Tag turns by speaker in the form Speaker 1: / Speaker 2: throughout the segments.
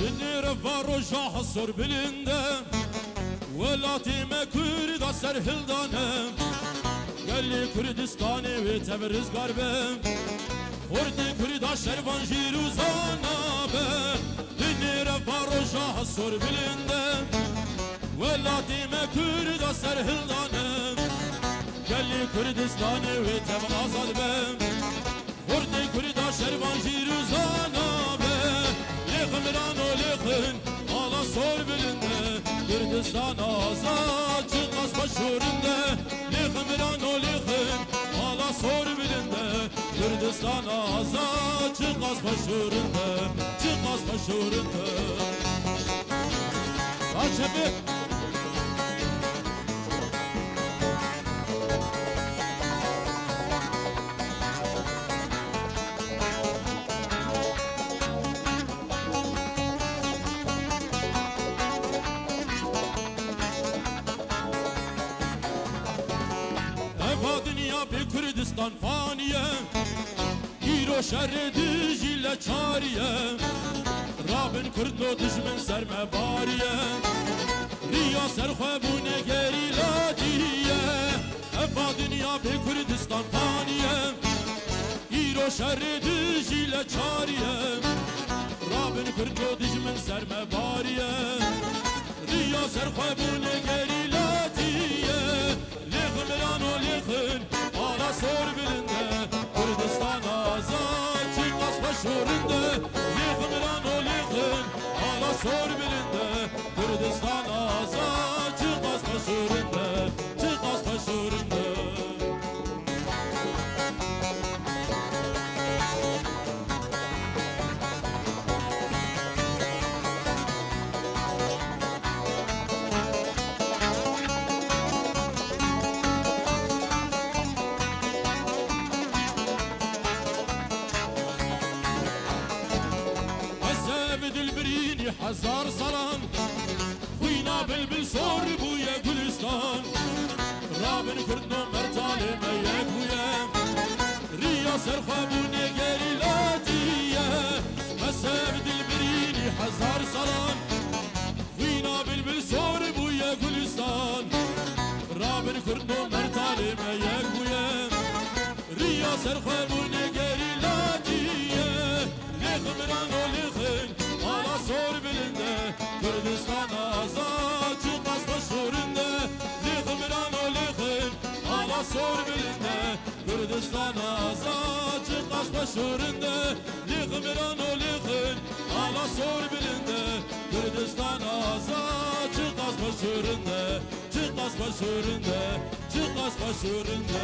Speaker 1: Roja hasor bilinde Velatime Kürda serhildane Gelli Kürdistan'ı ve Tebriz garbe Ordi Kürda şervan jiruzana be Dinire Roja hasor bilinde Velatime Kürda serhildane Gelli Kürdistan'ı ve Tebriz garbe Ordi Kürda şervan jiruzana be Lekımran o lekın Ala sor bilinde Kürdistan azad çıkmaz başvurunda Lekımran o lekın Ala sor bilinde Kürdistan azad çıkmaz başvurunda Çıkmaz başvurunda Açıp bir Kürdistan faniye Giro şerri dijile çariye Rabin Kürdo dijmin serme bariye Riya serxebune gerilatiye Eva dünya bir Kürdistan faniye Giro şerri dijile çariye Rabin Kürdo dijmin serme bariye Riya serxebune gerilatiye Lekımran o lekın Ala sor bilinde Kürdistan azad çıkmaz başvurunda Lekımran o lekın Ala sor bilinde Kürdistan azad çıkmaz başvurunda Çıkmaz başvurunda Hazar salan Huyna bilbil sor buya Gülistan Rabin Kürtno mertalime yekuye Riya serxabune gerilatiye Meseb dilbirini hazar salan Huyna bilbil sor buya Gülistan Rabin Kürtno mertalime yekuye Riya serxabune gerilatiye Lekımran o lekın Ala sor bilinde Kürdistan azad çıkmaz başvurunda Lekımran o lekın Ala sor bilinde Kürdistan azad çıkmaz başvurunda Lekımran o lekın Ala sor bilinde Kürdistan azad çıkmaz başvurunda Çıkmaz başvurunda Çıkmaz başvurunda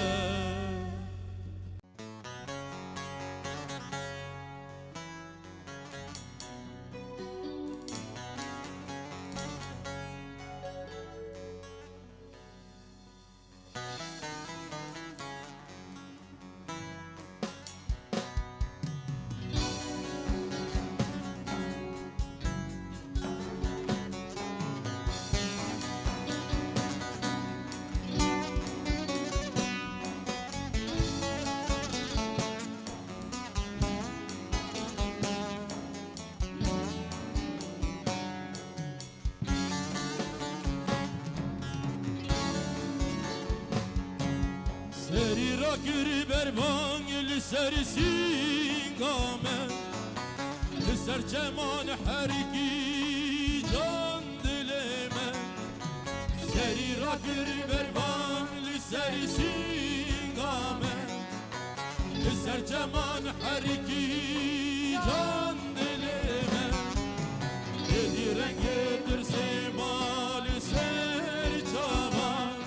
Speaker 1: Seri rakiri berban li singame Li ser ceman herki can dileme Seri rakiri berban li singame Li ser ceman herki can dileme Yedi rengedir semali ser çaman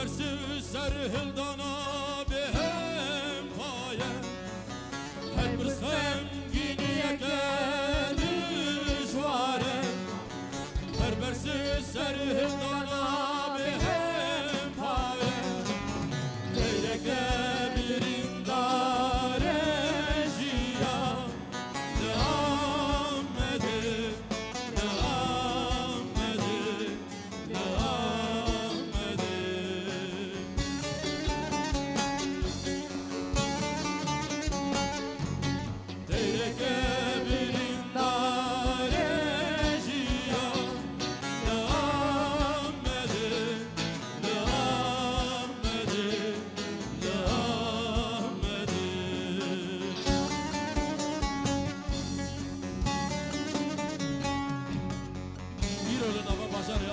Speaker 1: bersiz ser hildana behem paye her bir semgini yeke düşvare her bersiz ser hildana behem paye teyreke birin dare jiya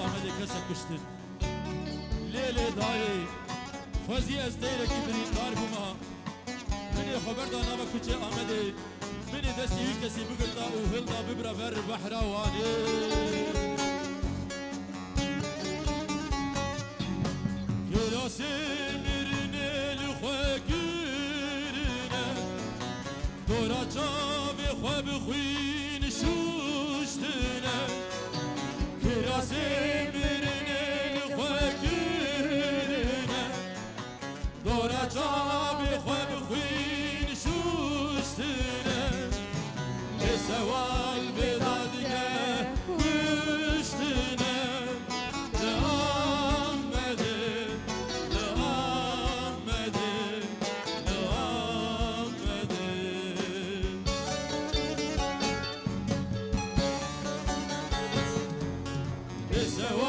Speaker 1: Ahmet'e kıştın. Lele dayı, Fazi esteyre ki birin dar buma. Beni haber da nava küçe Ahmet'e. Beni desti ülkesi bugürda uhilda bibra ver bahravani. Gülası mirine lükhve gürine. Dora çabi khwe bixwin şuştine. Gülası Çabi xwe bixwîn şuştine Seval bedadige kuştine Le Ahmet'e Le Ahmet'e Le Ahmet'e Seval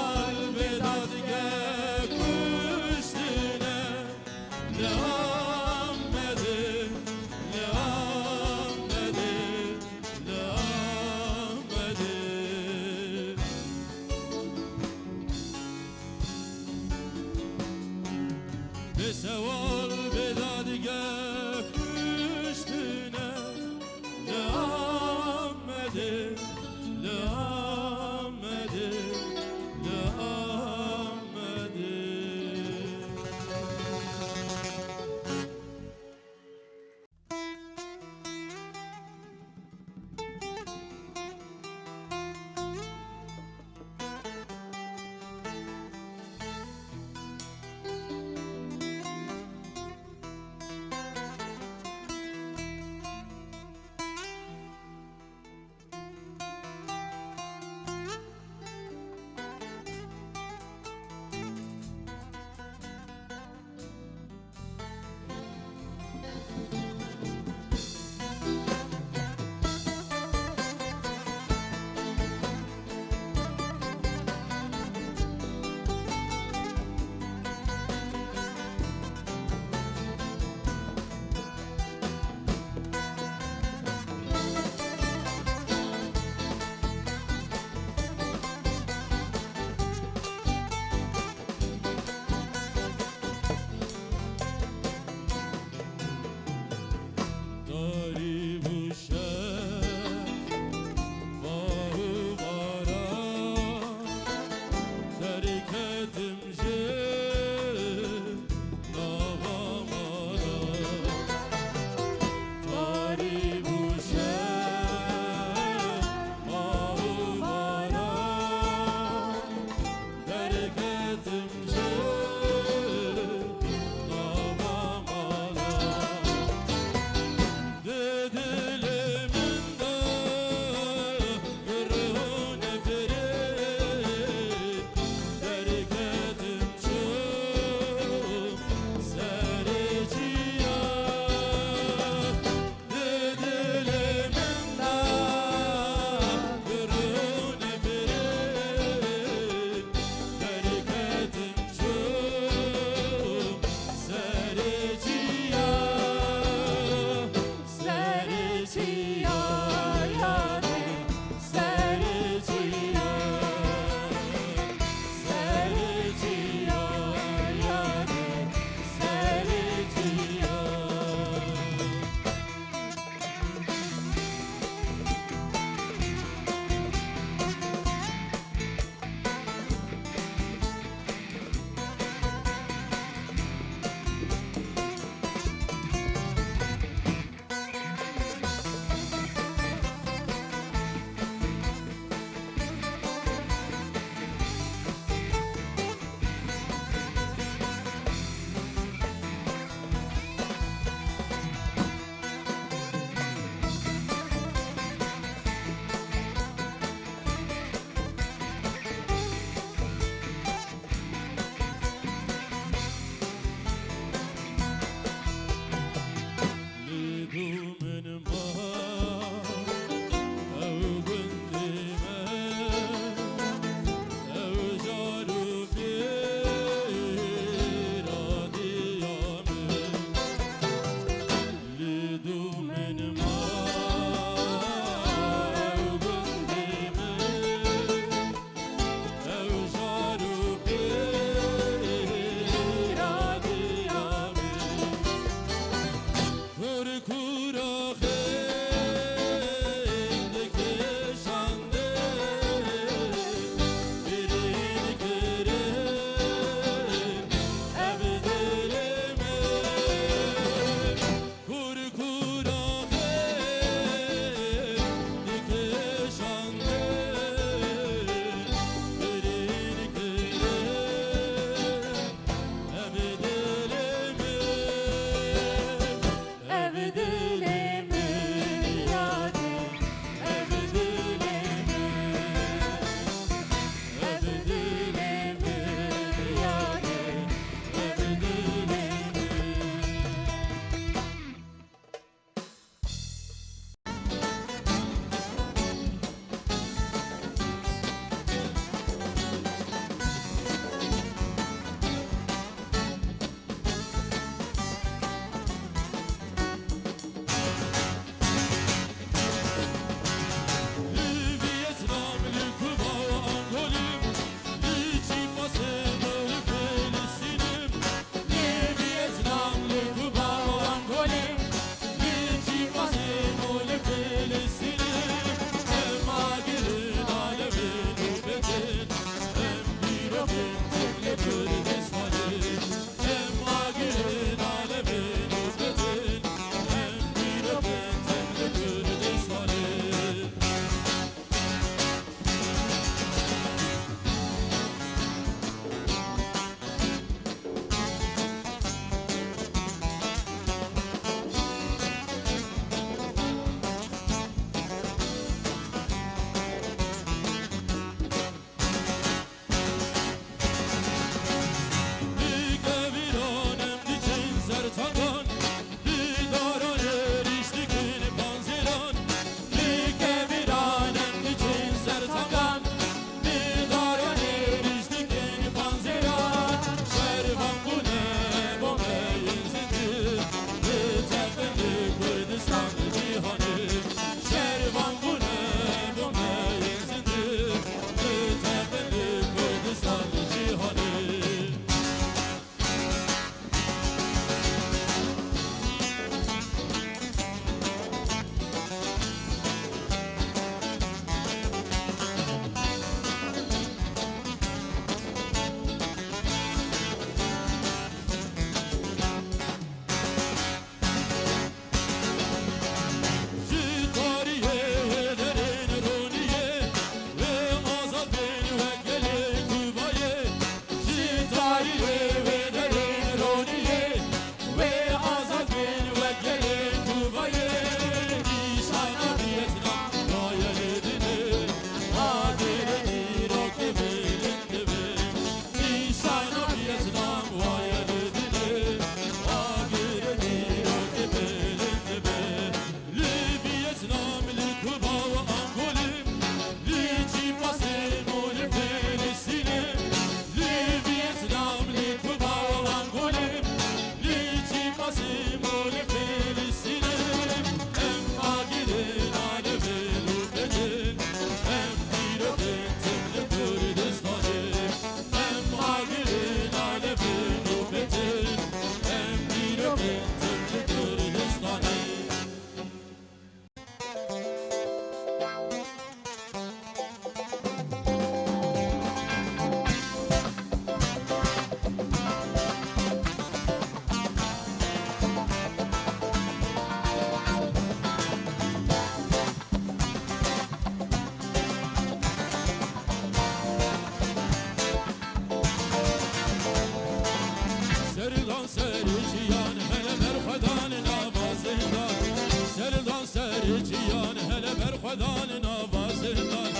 Speaker 1: berxedan navazından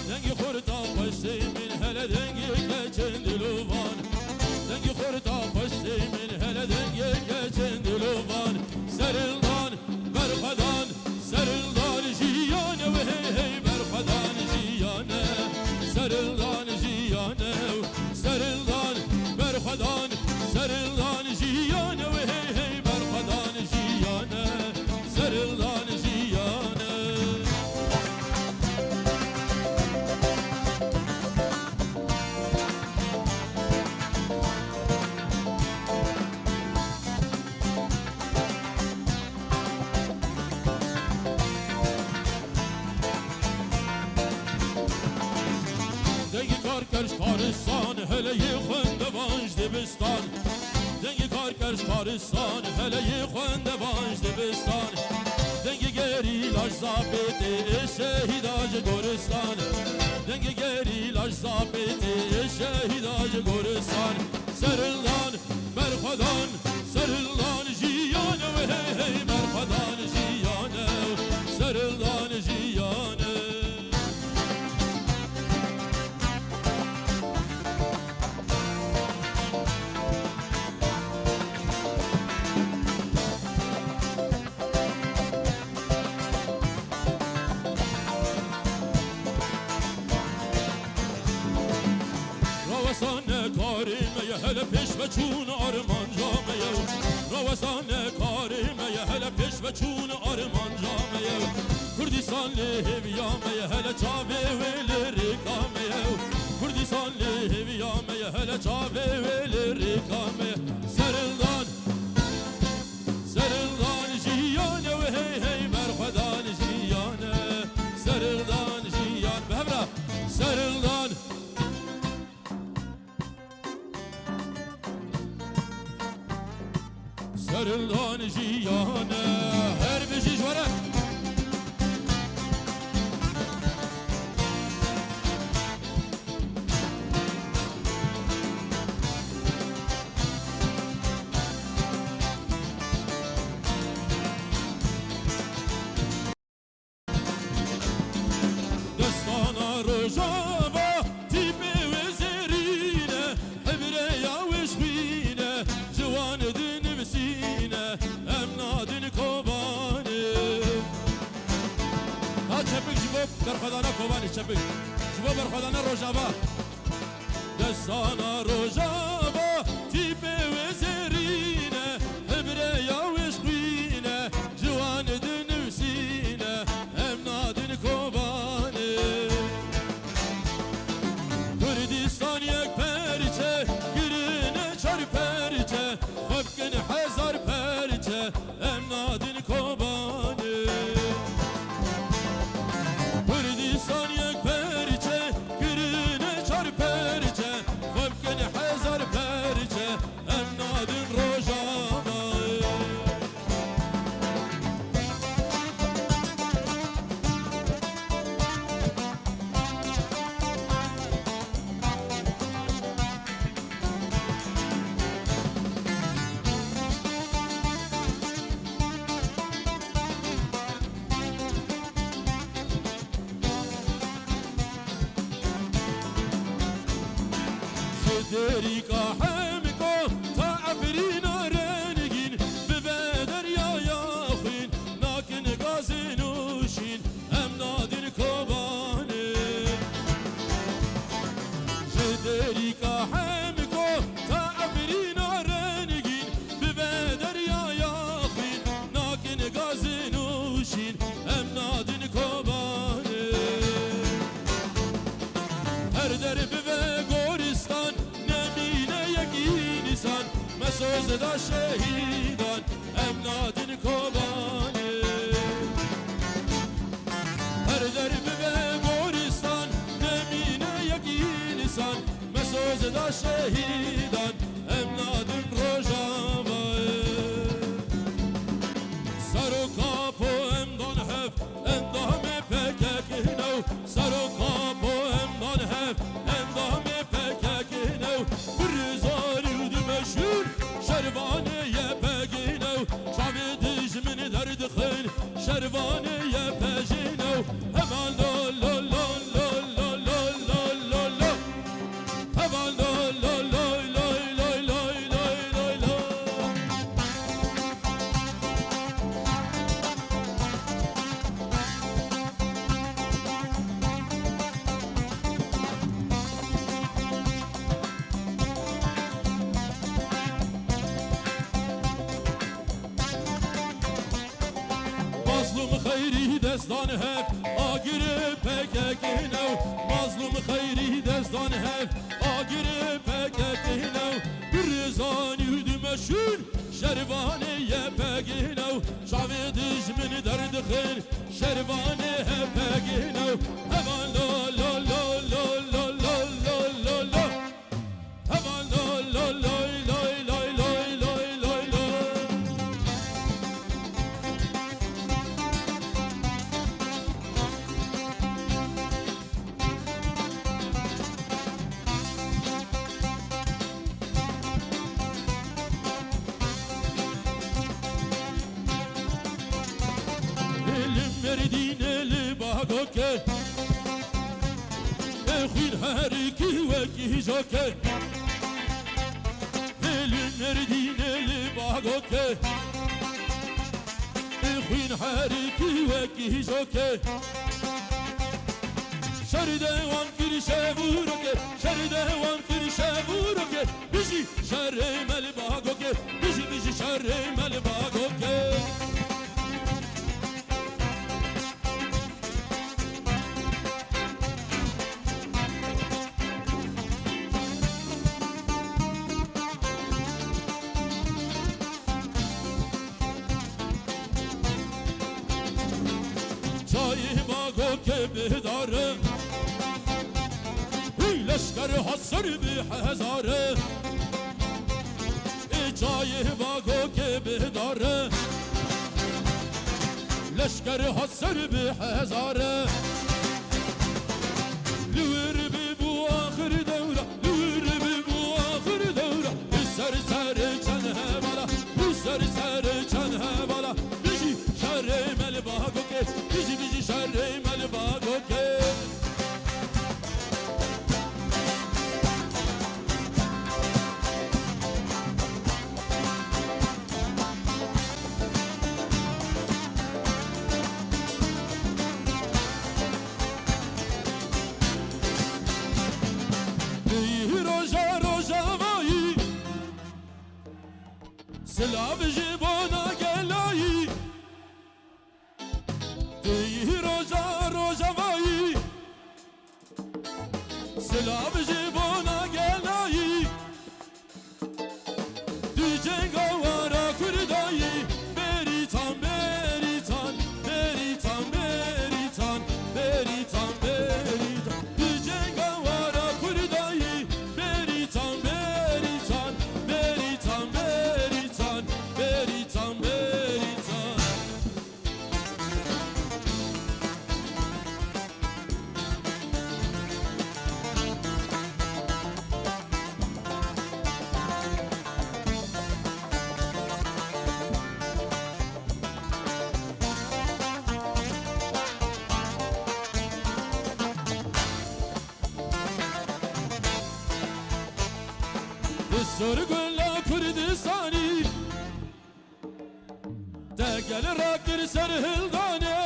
Speaker 1: dengi xurta xoşi min hele dengi keçin dilovan dengi xurta xoşi min hele dengi keçin dilovan serildan berxedan serildan jiyane ve hey hey berxedan jiyane serildan jiyane serildan berxedan serildan jiyane ve hey hey berxedan jiyane serildan jiyane dengi karkerş karistan hele yıkın devanj dibistan dengi karkerş karistan hele yıkın devanj dibistan dengi geri laş zapeti şehidacı goristan dengi geri laş zapeti şehidacı goristan serildan berxedan serildan jiyane ve hey hey berxedan jiyane serildan jiyane Ravasane karimeye hele peş ve çun arman cameye Ravasane karimeye hele peş ve çun arman cameye Kurdistanlı heviyameye hele çave veleri kameye Kurdistanlı heviyameye hele çave veleri kameye Serildan serildan jiyane ve hey hey berxedan jiyane serildan jiyan behemra serildan serildan jiyane her bir jijvara destana rojava tipi vezirine hebre yaviş hine civan edin vesine emnadin kobani ha çepik jibop berxedana kobani çepik jibop berxedana rojava destana rojava tipi vezirine hebre yaviş hine civan edin vesine emnadin kobani Kürdistan yek periçe girine çar periçe Hepkin hazar periçe emnadin kobani Kürdistan yek periçe girine çar periçe Hepkin hazar periçe emnadin rojava Derika hemko ta afrina renigin bebeder ya yaxin nakin gazinuşin emnadin kobani Derika hemko ta afrina renigin bebeder ya yaxin nakin gazinuşin emnadin kobani her derbi ve goristan Mesöz da şehidan emnadin kobani Her derbi ve goristan nemine yakinisan Mesöz da şehidan emnadin rojava Saru kapo emdan hef endame pekekinav Saru kapo emdan hef endame pekekinav Brizari meşhur şervaneye peginev Çavi dijmini derdixin şervaneye pejinev مظلوم خیری دستان هف آگیر پککنو مظلوم خیری دستان هف آگیر پککنو برزانی دمشون شروانه پککنو شاوی دجمن درد خیر شروانه پککنو همان لا لا لا لا لا لا لا لا همان لا لا لا لا لا لا لا لا مردين لباغوك اخوين هاركي وكي جوك مردين لباغوك اخوين هاركي وكي جوك شردوان كرشابوروك شردوان كرشابوروك بيجي شر ملباغوك بيجي شر ملباغوك که بداره لشکر حسر به هزاره جای باگو که بداره لشکر حسر به هزاره لور ببو آخر دوره لور ببو آخر دوره سر سر چنه بالا سر سر چنه بالا بیجی شر مل باگو که بیجی شر مل باگو که سلاف جبانا گلایی دی روزا روزا وایی سلاف جبانا گلایی دی جنگا وارا کردایی بریتان بریتان بریتان بریتان بریتان بریتان دی جنگا وارا کردایی بریتان بریتان بریتان بریتان بریتان بریتان Sorgula Kurdistani Tegel rakir serhildane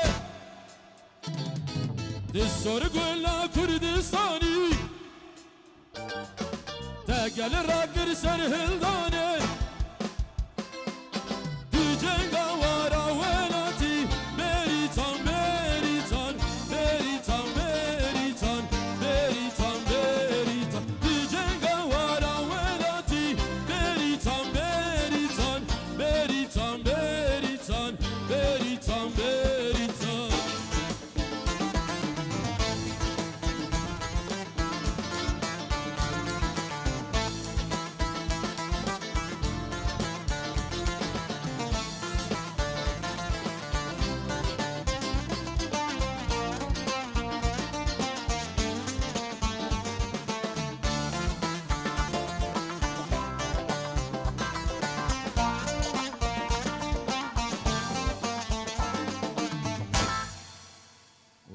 Speaker 1: Sorgula Kurdistani Tegel rakir serhildane Dicenga vara velati Meritan meritan meritan meritan meritan meritan Dicenga vara velati Meritan meritan meritan meritan meritan meritan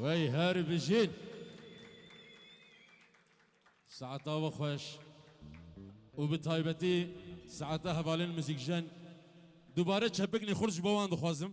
Speaker 1: وی هر بجین ساعتا و خوش و به تایبتی ساعتا هوالین موزیک جن دوباره چپک نخورج بوان دخوازم